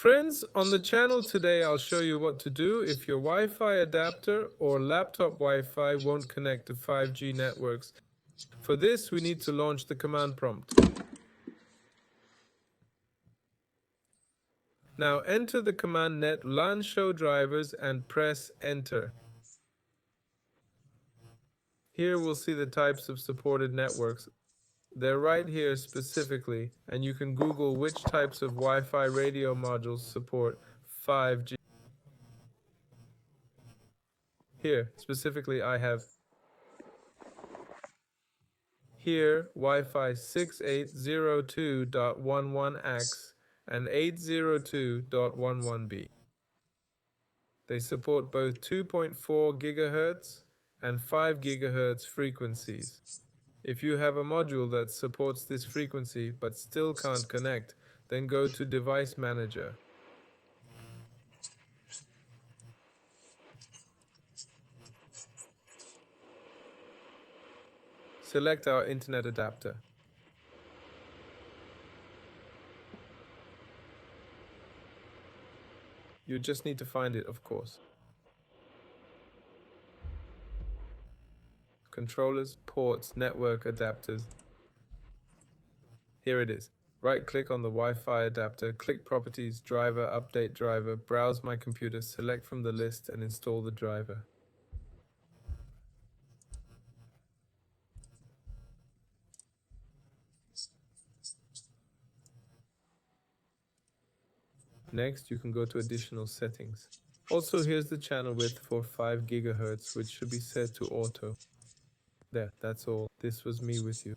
Friends, on the channel today I'll show you what to do if your Wi-Fi adapter or laptop Wi-Fi won't connect to 5G networks. For this, we need to launch the command prompt. Now enter the command net LAN show drivers and press enter. Here we'll see the types of supported networks. They're right here specifically, and you can Google which types of Wi-Fi radio modules support 5G. Here, specifically, I have here Wi-Fi 6802.11x and 802.11b. They support both 2.4 GHz and 5 GHz frequencies. If you have a module that supports this frequency but still can't connect, then go to Device Manager. Select our internet adapter. You just need to find it, of course. Controllers, ports, network adapters. Here it is. Right-click on the Wi-Fi adapter, click Properties, Driver, Update Driver, browse My Computer, select from the list and install the driver. Next, you can go to Additional Settings. Also, here's the channel width for 5 GHz, which should be set to auto. There, that's all. This was me with you.